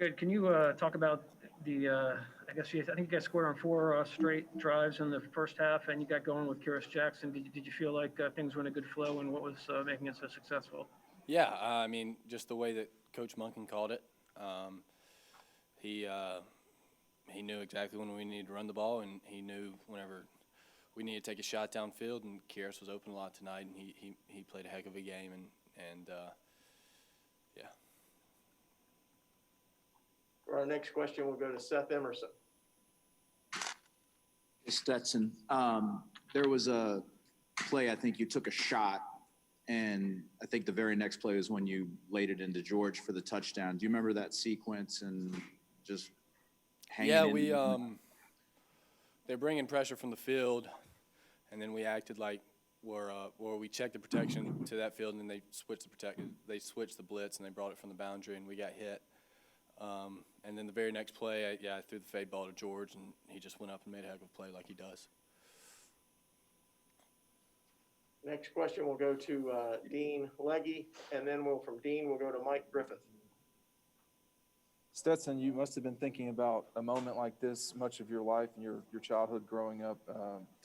Good. Can you talk about the? I think you guys scored on four straight drives in the first half, and you got going with Kyrus Jackson. Did you feel like things were in a good flow, and what was making it so successful? Yeah, I mean, just the way that Coach Munkin called it. Um, he he knew exactly when we needed to run the ball, and he knew whenever we needed to take a shot downfield. And Kyrus was open a lot tonight, and he played a heck of a game, and yeah. For our next question, we'll go to Seth Emerson. Stetson, there was a play, I think you took a shot, and I think the very next play was when you laid it into George for the touchdown. Do you remember that sequence and just hanging Yeah, in? they're bringing pressure from the field, and then we acted like where we checked the protection to that field, and then they switched the blitz, and they brought it from the boundary, and we got hit. And then the very next play, I threw the fade ball to George, and he just went up and made a heck of a play like he does. Next question will go to Dean Legge, and then from Dean we'll go to Mike Griffith. Stetson, you must have been thinking about a moment like this much of your life and your childhood growing up.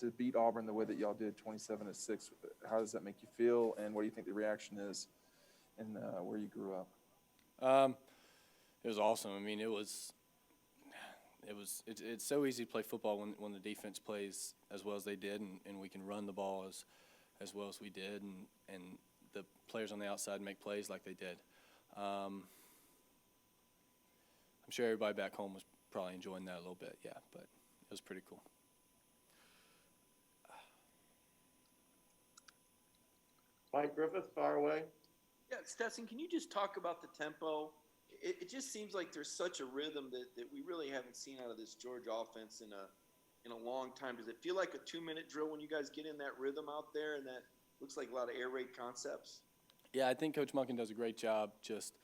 To beat Auburn the way that y'all did, 27-6, how does that make you feel, and what do you think the reaction is in where you grew up? It was awesome. I mean, it's so easy to play football when the defense plays as well as they did, and we can run the ball as well as we did, and the players on the outside make plays like they did. I'm sure everybody back home was probably enjoying that a little bit, yeah, but it was pretty cool. Mike Griffith, fire away. Yeah, Stetson, can you just talk about the tempo? It just seems like there's such a rhythm that we really haven't seen out of this Georgia offense in a long time. Does it feel like a 2-minute drill when you guys get in that rhythm out there, and that looks like a lot of air raid concepts? Yeah, I think Coach Munkin does a great job just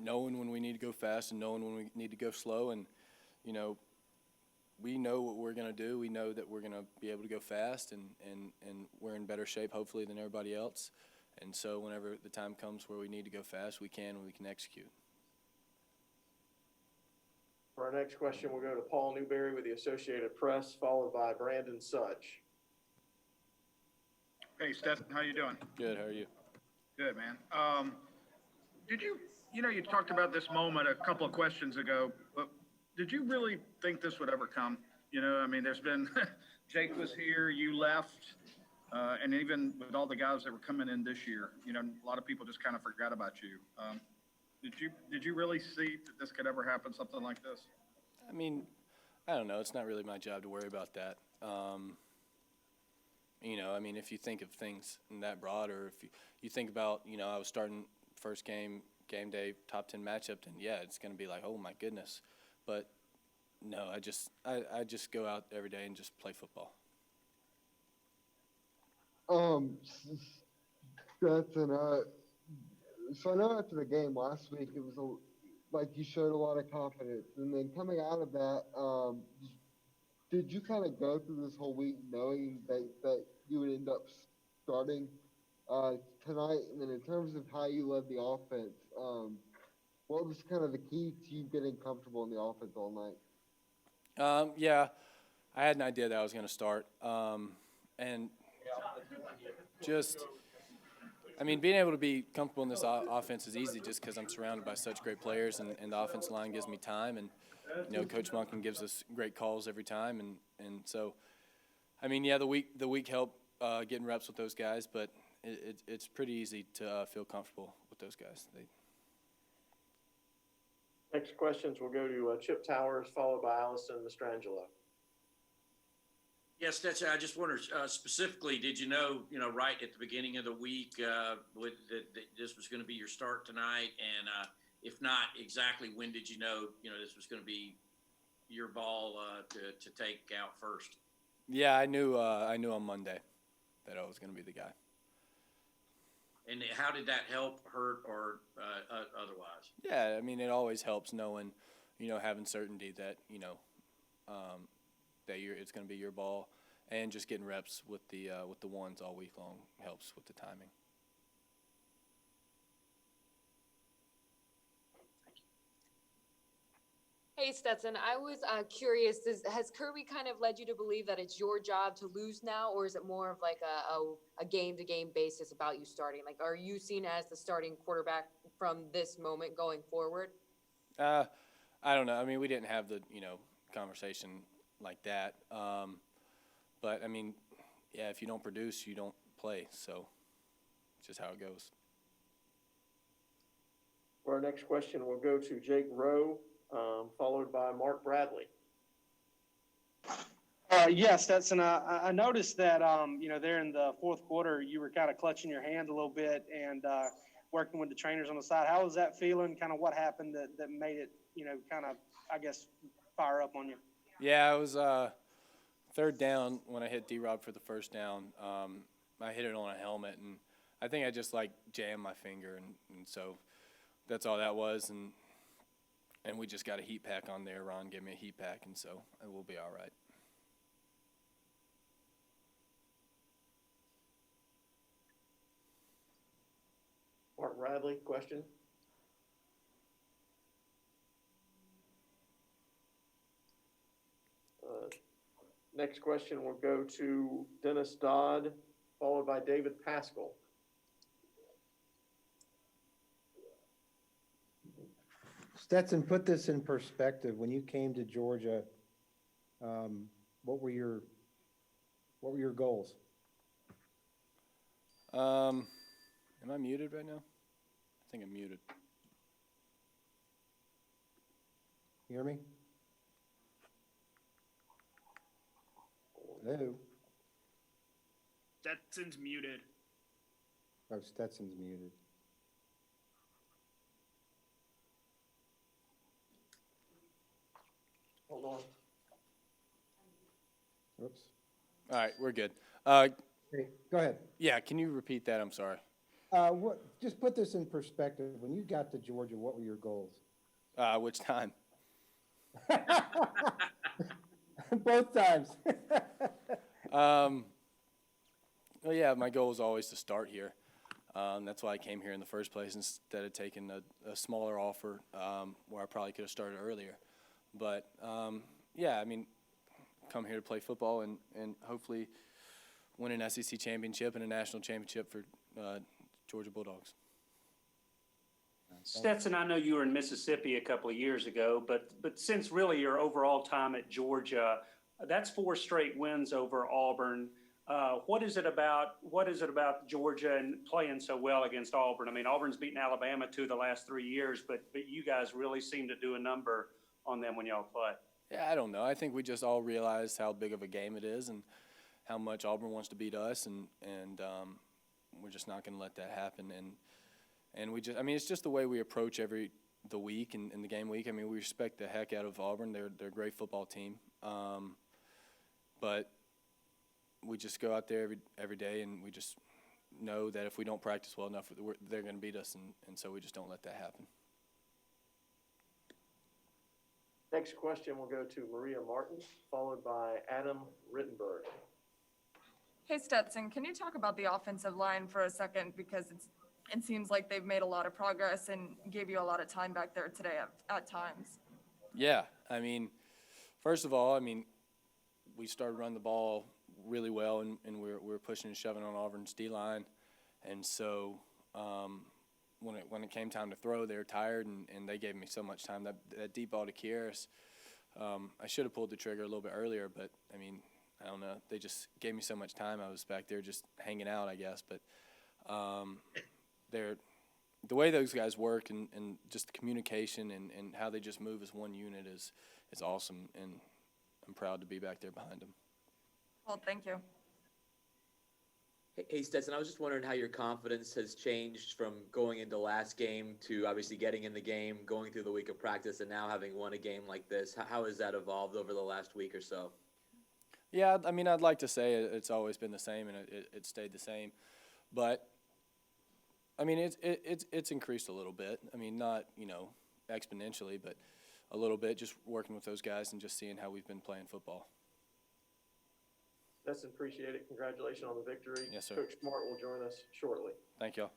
knowing when we need to go fast and knowing when we need to go slow. And, we know what we're going to do. We know that we're going to be able to go fast, and we're in better shape, hopefully, than everybody else. And so whenever the time comes where we need to go fast, we can and we can execute. For our next question, we'll go to Paul Newberry with the Associated Press, followed by Brandon Sutch. Hey, Stetson, how you doing? Good, how are you? Good, man. Did you talked about this moment a couple of questions ago, but did you really think this would ever come? There's been, Jake was here, you left, and even with all the guys that were coming in this year, a lot of people just kind of forgot about you. Did you really see that this could ever happen, something like this? I mean, I don't know. It's not really my job to worry about that. If you think of things in that broad, or if you think about, I was starting first game day, top 10 matchup, then yeah, it's going to be like, oh my goodness. But no, I just go out every day and just play football. Stetson, so I know after the game last week, it was like you showed a lot of confidence, and then coming out of that, did you kind of go through this whole week knowing that you would end up starting tonight? And then in terms of how you led the offense, what was kind of the key to you getting comfortable in the offense all night? Yeah, I had an idea that I was going to start, and just, being able to be comfortable in this offense is easy just because I'm surrounded by such great players, and the offensive line gives me time, and Coach Munkin gives us great calls every time, and so, the week helped getting reps with those guys, but it's pretty easy to feel comfortable with those guys. Next questions will go to Chip Towers, followed by Allison Mastrangelo. Yes, that's. I just wondered specifically, did you know, right at the beginning of the week, that this was going to be your start tonight, and if not, exactly when did you know, this was going to be your ball to take out first? Yeah, I knew on Monday that I was going to be the guy. And how did that help, hurt, or otherwise? Yeah, it always helps knowing, having certainty that, that it's going to be your ball, and just getting reps with the ones all week long helps with the timing. Hey Stetson, I was curious, has Kirby kind of led you to believe that it's your job to lose now, or is it more of like a game-to-game basis about you starting? Like, are you seen as the starting quarterback from this moment going forward? I don't know. I mean, we didn't have the, conversation like that. But, I mean, yeah, if you don't produce, you don't play. So it's just how it goes. For our next question, we'll go to Jake Rowe, followed by Mark Bradley. Yes, Stetson. I noticed that, there in the fourth quarter, you were kind of clutching your hand a little bit and working with the trainers on the side. How was that feeling? Kind of what happened that made it, kind of, I guess, fire up on you? Yeah, it was third down when I hit D-Rob for the first down. I hit it on a helmet, and I think I just, jammed my finger, and so that's all that was. And we just got a heat pack on there. Ron gave me a heat pack, and so we'll be all right. Mark Bradley, question? Next question will go to Dennis Dodd, followed by David Pascal. Stetson, put this in perspective. When you came to Georgia, what were your goals? Am I muted right now? I think I'm muted. You hear me? Hello? Stetson's muted. Oh, Stetson's muted. Hold on. Whoops. All right, we're good. Hey, go ahead. Yeah, can you repeat that? I'm sorry. Just put this in perspective. When you got to Georgia, what were your goals? Which time? Both times. Well, yeah, my goal was always to start here. That's why I came here in the first place instead of taking a smaller offer where I probably could have started earlier. But, yeah, I mean, come here to play football and hopefully win an SEC championship and a national championship for Georgia Bulldogs. Stetson, I know you were in Mississippi a couple of years ago, but since really your overall time at Georgia, that's 4 straight wins over Auburn. What is it about Georgia and playing so well against Auburn? I mean, Auburn's beaten Alabama 2 of the last 3 years, but you guys really seem to do a number on them when y'all play. Yeah, I don't know. I think we just all realize how big of a game it is and how much Auburn wants to beat us, and we're just not going to let that happen. And we just, I mean, it's just the way we approach the week and the game week. I mean, we respect the heck out of Auburn. They're a great football team. But we just go out there every day, and we just know that if we don't practice well enough, they're going to beat us, and so we just don't let that happen. Next question will go to Maria Martin, followed by Adam Rittenberg. Hey Stetson, can you talk about the offensive line for a second, because it seems like they've made a lot of progress and gave you a lot of time back there today at times. Yeah, I mean, first of all, I mean, we started running the ball really well, and we're pushing and shoving on Auburn's D-line, and so when it came time to throw, they were tired, and they gave me so much time. That deep ball to Kieris, I should have pulled the trigger a little bit earlier, but, I mean, I don't know. They just gave me so much time. I was back there just hanging out, I guess. But the way those guys work and just the communication and how they just move as one unit is awesome, and I'm proud to be back there behind them. Well, thank you. Hey, Stetson, I was just wondering how your confidence has changed from going into last game to obviously getting in the game, going through the week of practice, and now having won a game like this. How has that evolved over the last week or so? Yeah, I mean, I'd like to say it's always been the same and it stayed the same. But, I mean, it's increased a little bit. I mean, not, exponentially, but a little bit, just working with those guys and just seeing how we've been playing football. Stetson, appreciate it. Congratulations on the victory. Yes, sir. Coach Smart will join us shortly. Thank y'all.